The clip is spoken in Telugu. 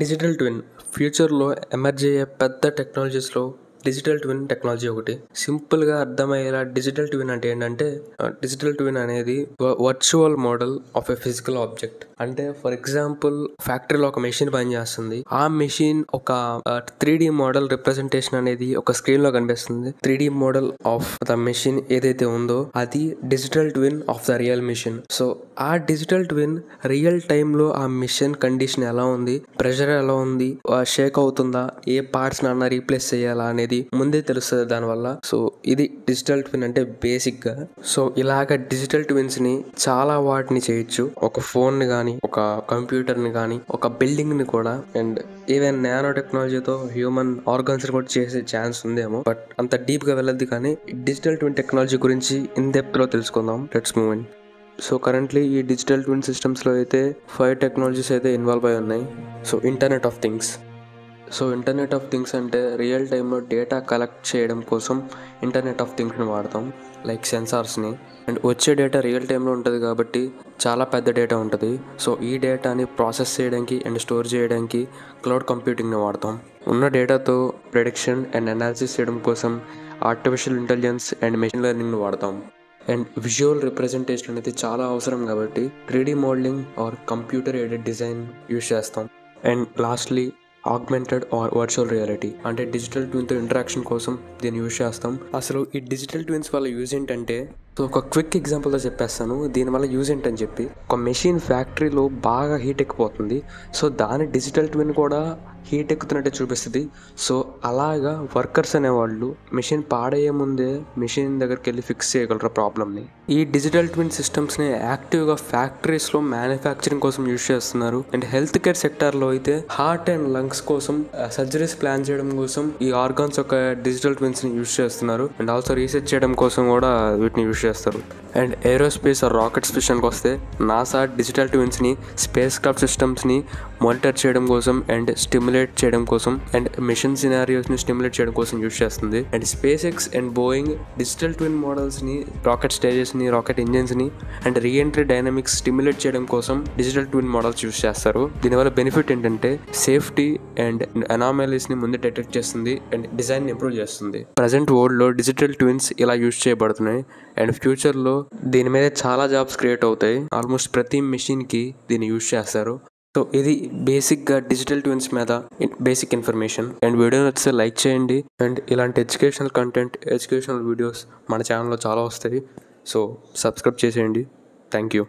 డిజిటల్ ట్విన్ ఫ్యూచర్లో ఎమర్జ్ అయ్యే పెద్ద టెక్నాలజీస్లో డిజిటల్ ట్విన్ టెక్నాలజీ ఒకటి. సింపుల్గా అర్థమయ్యేలా డిజిటల్ ట్విన్ అంటే ఏంటంటే, డిజిటల్ ట్విన్ అనేది virtual model of a physical object. అంటే ఫర్ ఎగ్జాంపుల్ ఫ్యాక్టరీలో ఒక మెషిన్ పనిచేస్తుంది. ఆ మెషిన్ ఒక 3D మోడల్ రిప్రజెంటేషన్ అనేది ఒక స్క్రీన్ లో కనిపిస్తుంది. 3D model of the machine ఏదైతే ఉందో అది digital twin of the real machine. So ఆ డిజిటల్ ట్విన్ రియల్ టైమ్ లో ఆ మిషన్ కండిషన్ ఎలా ఉంది, ప్రెషర్ ఎలా ఉంది, షేక్ అవుతుందా, ఏ పార్ట్స్ నాన్న రీప్లేస్ చేయాలా అనేది ముందే తెలుస్తుంది దానివల్ల. సో ఇది డిజిటల్ ట్విన్ అంటే బేసిక్ గా. సో ఇలాగ డిజిటల్ ట్విన్స్ ని చాలా వాటిని చేయొచ్చు. ఒక ఫోన్ ని గానీ, ఒక కంప్యూటర్ ని గానీ, ఒక బిల్డింగ్ ని కూడా, అండ్ ఈవెన్ నానో టెక్నాలజీతో హ్యూమన్ ఆర్గన్స్ కూడా చేసే ఛాన్స్ ఉందేమో. బట్ అంత డీప్ గా వెళ్ళద్దు. కానీ డిజిటల్ ట్విన్ టెక్నాలజీ గురించి ఇన్ డెప్త్ లో తెలుసుకుందాం. Let's move in. So currently ఈ డిజిటల్ ట్విన్ సిస్టమ్స్లో అయితే 5 టెక్నాలజీస్ అయితే ఇన్వాల్వ్ అయి ఉన్నాయి. So internet of things. So internet of things అంటే రియల్ టైంలో డేటా కలెక్ట్ చేయడం కోసం ఇంటర్నెట్ ఆఫ్ థింగ్స్ని వాడతాం, లైక్ సెన్సార్స్ని. అండ్ వచ్చే డేటా రియల్ టైంలో ఉంటుంది కాబట్టి చాలా పెద్ద డేటా ఉంటుంది. సో ఈ డేటాని ప్రాసెస్ చేయడానికి అండ్ స్టోర్ చేయడానికి క్లౌడ్ కంప్యూటింగ్ని వాడతాం. ఉన్న డేటాతో ప్రెడిక్షన్ అండ్ అనాలిసిస్ చేయడం కోసం ఆర్టిఫిషియల్ ఇంటెలిజెన్స్ అండ్ మెషిన్ లెర్నింగ్ని వాడతాం. అండ్ విజువల్ రిప్రజెంటేషన్ అనేది చాలా అవసరం కాబట్టి 3D modelling or computer aided design use చేస్తాం. And lastly augmented or virtual reality అంటే డిజిటల్ ట్విన్తో ఇంటరాక్షన్ కోసం దీన్ని యూజ్ చేస్తాం. అసలు ఈ డిజిటల్ ట్విన్స్ వల్ల యూజ్ ఏంటంటే, సో ఒక క్విక్ ఎగ్జాంపుల్తో చెప్పేస్తాను దీనివల్ల యూజ్ ఏంటని చెప్పి. ఒక మెషిన్ ఫ్యాక్టరీలో బాగా హీట్ ఎక్కిపోతుంది. సో దాని డిజిటల్ ట్విన్ కూడా హీట్ ఎక్కుతున్నట్టే చూపిస్తుంది. సో అలాగా వర్కర్స్ అనేవాళ్ళు మెషిన్ పాడయ్యే ముందే మెషిన్ దగ్గరికి వెళ్ళి ఫిక్స్ చేయగలరు ప్రాబ్లమ్ని. ఈ డిజిటల్ ట్విన్ సిస్టమ్స్ని యాక్టివ్గా ఫ్యాక్టరీస్లో మ్యానుఫ్యాక్చరింగ్ కోసం యూజ్ చేస్తున్నారు. అండ్ హెల్త్ కేర్ సెక్టార్లో అయితే హార్ట్ అండ్ లంగ్స్ కోసం సర్జరీస్ ప్లాన్ చేయడం కోసం ఈ ఆర్గాన్స్ యొక్క డిజిటల్ ట్విన్స్ని యూజ్ చేస్తున్నారు. అండ్ ఆల్సో రీసెర్చ్ చేయడం కోసం కూడా వీటిని యూజ్ చేస్తారు. అండ్ ఏరోస్పేస్ ఆర్ రాకెట్స్ విషయానికి వస్తే నాసా డిజిటల్ ట్విన్స్ని స్పేస్ క్రాఫ్ట్ సిస్టమ్స్ని మానిటర్ చేయడం కోసం అండ్ స్టిమ్యులేట్ చేయడం కోసం అండ్ మిషన్ సినారియోస్ని స్టిమ్యులేట్ చేయడం కోసం యూజ్ చేస్తుంది. And SpaceX and Boeing digital twin మోడల్స్ని, రాకెట్ స్టేజెస్ని, రాకెట్ ఇంజిన్స్ని అండ్ రీఎంట్రీ డైనమిక్స్ స్టిమ్యులేట్ చేయడం కోసం డిజిటల్ ట్విన్ మోడల్స్ యూజ్ చేస్తారు. దీనివల్ల బెనిఫిట్ ఏంటంటే సేఫ్టీ అండ్ అనామలీస్ని ముందే డిటెక్ట్ చేస్తుంది అండ్ డిజైన్ ఇంప్రూవ్ చేస్తుంది. ప్రజెంట్ వరల్డ్లో డిజిటల్ ట్విన్స్ ఇలా యూజ్ చేయబడుతున్నాయి. అండ్ ఫ్యూచర్లో దీని మీద చాలా జాబ్స్ క్రియేట్ అవుతాయి. ఆల్మోస్ట్ ప్రతి మెషిన్కి దీన్ని యూజ్ చేస్తారు. సో ఇది బేసిక్గా డిజిటల్ ట్విన్స్ మీద బేసిక్ ఇన్ఫర్మేషన్. అండ్ వీడియో నచ్చితే లైక్ చేయండి. అండ్ ఇలాంటి ఎడ్యుకేషనల్ కంటెంట్, ఎడ్యుకేషనల్ వీడియోస్ మన ఛానల్లో చాలా వస్తాయి. సో సబ్స్క్రైబ్ చేసేయండి. Thank you.